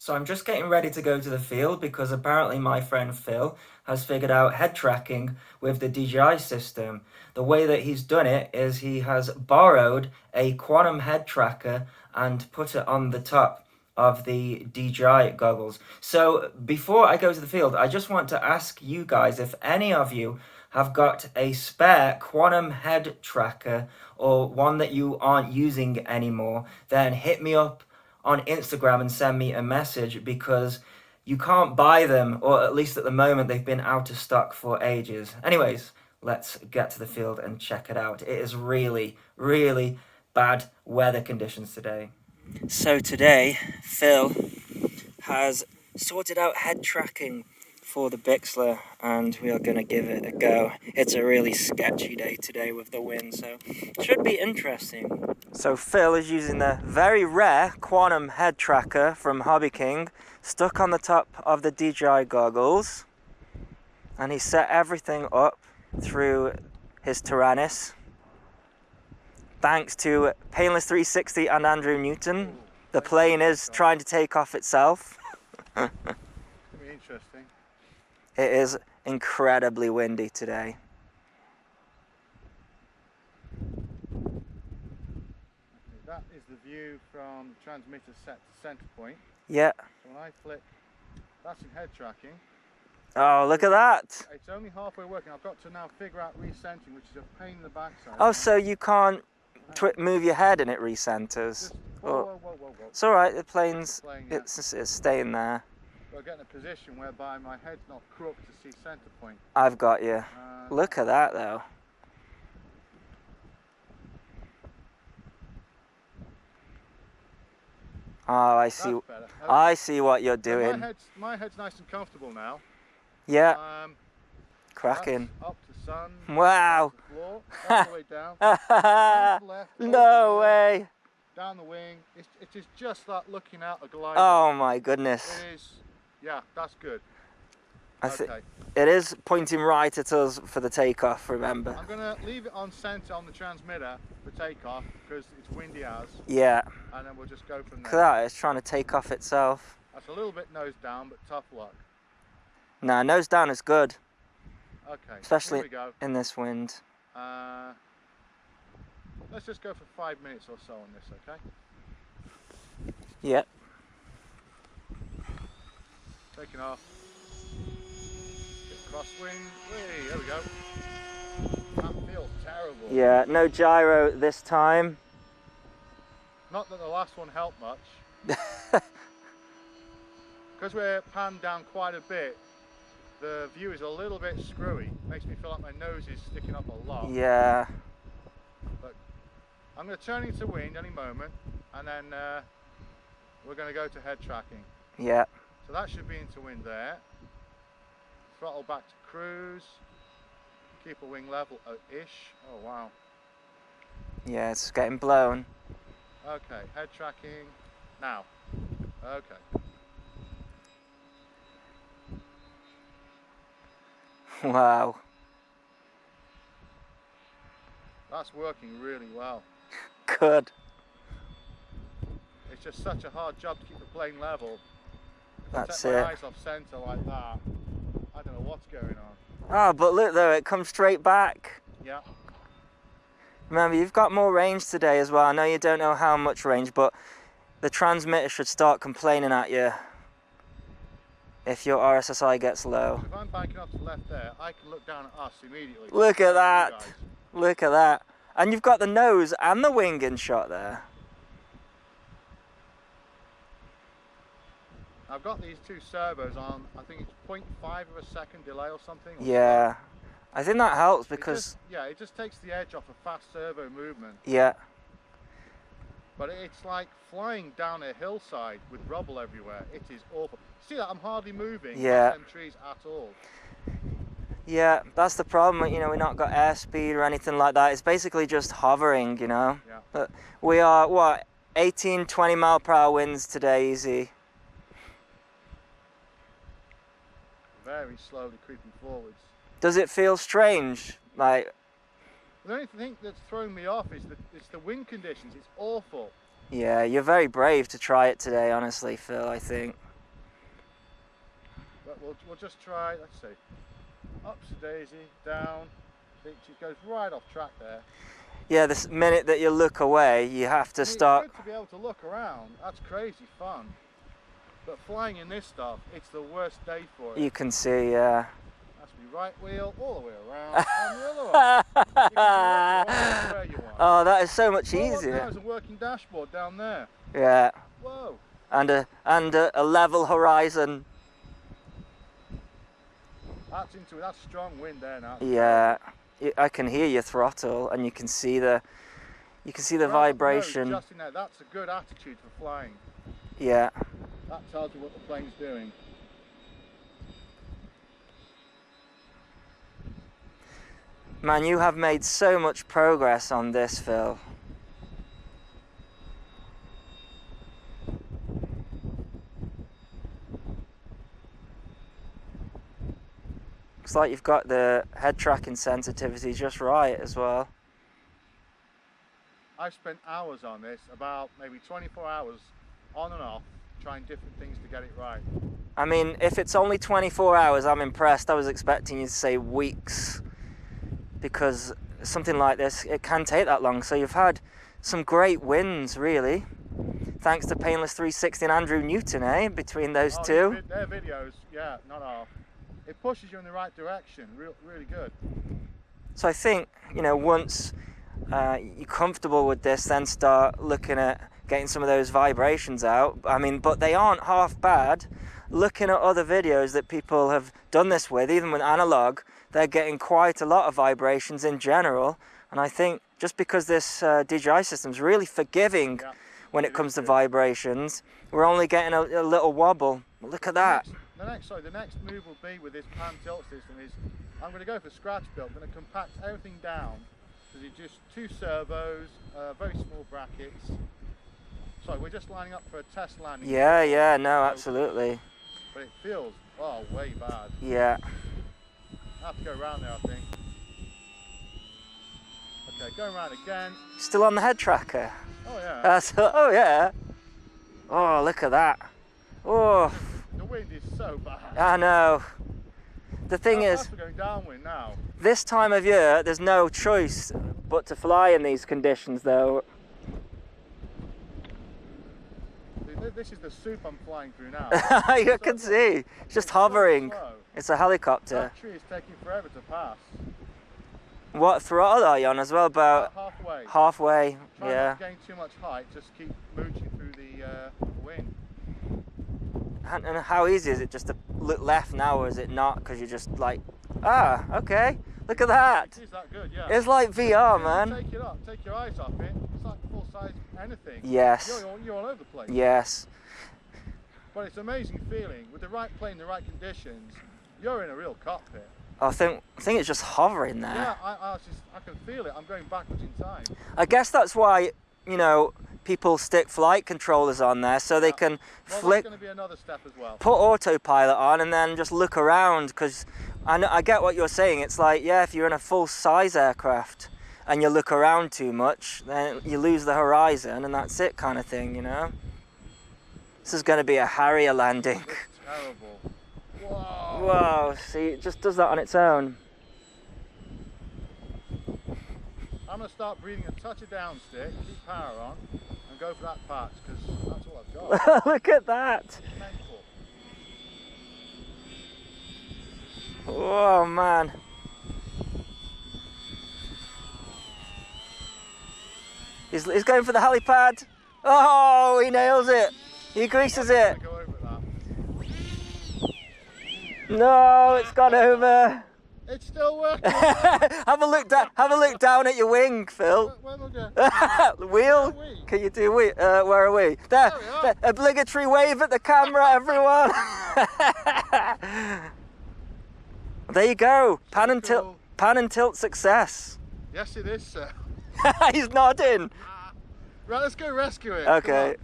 So I'm just getting ready to go to the field because apparently my friend Phil has figured out head tracking with the DJI system. The way that he's done it is he has borrowed a quantum head tracker and put it on the top of the DJI goggles. So before I go to the field, I just want to ask you guys if any of you have got a spare quantum head tracker or one that you aren't using anymore, then hit me up on Instagram and send me a message, because you can't buy them, or at least at the moment they've been out of stock for ages. Anyways, let's get to the field and check it out. It is really, really bad weather conditions today. So today, Phil has sorted out head tracking for the Bixler, and we are going to give it a go. It's a really sketchy day today with the wind, so it should be interesting. So Phil is using the very rare quantum head tracker from Hobby King, stuck on the top of the DJI goggles, and he set everything up through his Tyrannus. Thanks to Painless 360 and Andrew Newton, the plane is trying to take off itself. It's going to be interesting. It is incredibly windy today. That is the view from the transmitter set to center point. Yeah. So when I flick, that's in head tracking. Oh, look at that. It's only halfway working. I've got to now figure out recentering, which is a pain in the backside. Oh, so you can't move your head and it recenters? Whoa. It's alright, the plane's Yeah. it's staying there. I'll get in a position whereby my head's not crooked to see center point. I've got you. Look at that though. Oh, I see. That's better. Okay. I see what you're doing. My head's nice and comfortable now. Yeah. Cracking. Up to sun. Wow. To floor, all the way down. To the left, No way. Down the wing. It is just like looking out a glider. Oh my goodness. It is. Yeah, that's good. Okay. It is pointing right at us for the takeoff, remember. I'm going to leave it on center on the transmitter for takeoff because it's windy as. Yeah. And then we'll just go from there. Look at that, it's trying to take off itself. That's a little bit nose down, but tough luck. No, nose down is good. Okay. Especially here we go. in this wind. Let's just go for 5 minutes or so on this, okay? Yep. Taking off. Get crosswind. Whee, there we go. That feels terrible. Yeah, no gyro this time. Not that the last one helped much. Because we're panned down quite a bit, the view is a little bit screwy. Makes me feel like my nose is sticking up a lot. Yeah. But I'm going to turn into wind any moment, and then we're going to go to head tracking. Yeah. So that should be into wind there. Throttle back to cruise. Keep a wing level-ish. Oh wow. Yeah, it's getting blown. Okay, head tracking now. Okay. Wow. That's working really well. Good. It's just such a hard job to keep the plane level. That's Set my it. eyes off center like that. I don't know what's going on. Oh, but look though, it comes straight back. Yeah. Remember, you've got more range today as well. I know you don't know how much range, but the transmitter should start complaining at you if your RSSI gets low. If I'm banking off to the left there, I can look down at us immediately. Look at that. Look at that. And you've got the nose and the wing in shot there. I've got these two servos on, I think it's 0.5 of a second delay or something. Yeah. I think that helps because... it just takes the edge off a fast servo movement. Yeah. But it's like flying down a hillside with rubble everywhere. It is awful. See that? I'm hardly moving yeah. them trees at all. Yeah, that's the problem. You know, we've not got airspeed or anything like that. It's basically just hovering, you know. Yeah. But we are, what, 18, 20 mile per hour winds today, easy. Very slowly creeping forwards. Does it feel strange? Like, the only thing that's throwing me off is it's the wind conditions. It's awful. yeah, you're very brave to try it today, honestly, Phil, I think. But we'll just try, let's see. Up's a daisy, down. It goes right off track there. Yeah, this minute that you look away, you have to start. It's good to be able to look around. That's crazy fun. But flying in this stuff, it's the worst day for it. You can see, yeah. That's me right wheel all the way around, and the other one. You can do it where you want. Oh, that is so much easier. There's a working dashboard down there. Yeah. Whoa. And a level horizon. That's strong wind there now. Yeah. I can hear your throttle, and you can see the vibration. Just in there, that's a good attitude for flying. Yeah. That tells you what the plane's doing. Man, you have made so much progress on this, Phil. Looks like you've got the head tracking sensitivity just right as well. I've spent hours on this, about maybe 24 hours on and off, trying different things to get it right. I mean, if it's only 24 hours, I'm impressed. I was expecting you to say weeks, because something like this, it can take that long. So you've had some great wins, really. Thanks to Painless 360 and Andrew Newton, eh? Between those two. Their videos, yeah, not ours. It pushes you in the right direction, really good. So I think, you know, once you're comfortable with this, then start looking at getting some of those vibrations out. I mean, but they aren't half bad. Looking at other videos that people have done this with, even with Analogue, they're getting quite a lot of vibrations in general. And I think just because this DJI system is really forgiving when it comes to vibrations, we're only getting a little wobble. Look at that. The next move will be with this pan tilt system is I'm going to go for scratch build. I'm going to compact everything down. So it's just 2 servos, very small brackets. So we're just lining up for a test landing. Yeah, no, absolutely. But it feels, way bad. Yeah. I have to go around there, I think. Okay, going around again. Still on the head tracker? Oh yeah. Oh yeah. Oh, look at that. Oh. The wind is so bad. I know. The thing is, we're going downwind now. This time of year, there's no choice but to fly in these conditions, though. This is the soup I'm flying through now. You can see. It's just hovering. So it's a helicopter. that tree is taking forever to pass. What throttle are you on as well? About halfway. Halfway, Try yeah. not to gain too much height, just keep mooching through the wind. And how easy is it just to look left now, or is it not? Because you're just like, okay, look at that. It is that good, yeah. It's like VR, man. Take it up, take your eyes off it. It's like full size anything. Yes. You're all over the place. Yes. But it's an amazing feeling. With the right plane, the right conditions, you're in a real cockpit. I think it's just hovering there. Yeah, I can feel it. I'm going backwards in time. I guess that's why, you know, people stick flight controllers on there so they can flick. That's going to be another step as well. Put autopilot on and then just look around, because I get what you're saying. It's like, yeah, if you're in a full-size aircraft and you look around too much, then you lose the horizon and that's it, kind of thing, you know. This is going to be a Harrier landing. It's terrible. Whoa. Whoa, see, it just does that on its own. I'm going to start breathing a touch of downstick, keep power on, and go for that patch, because that's all I've got. Look at that. It's mental. Oh, man. He's going for the helipad. Oh, he nails it. He greases it. Go over that. No, it's gone over. It's still working. Have a look down at your wing, Phil. Where am I going? Wheel? Where are we? Can you do wheel? Where are we? There. There we are. Obligatory wave at the camera, everyone. There you go. Pan and tilt success. Yes, it is, sir. He's nodding. Right, let's go rescue it. Okay.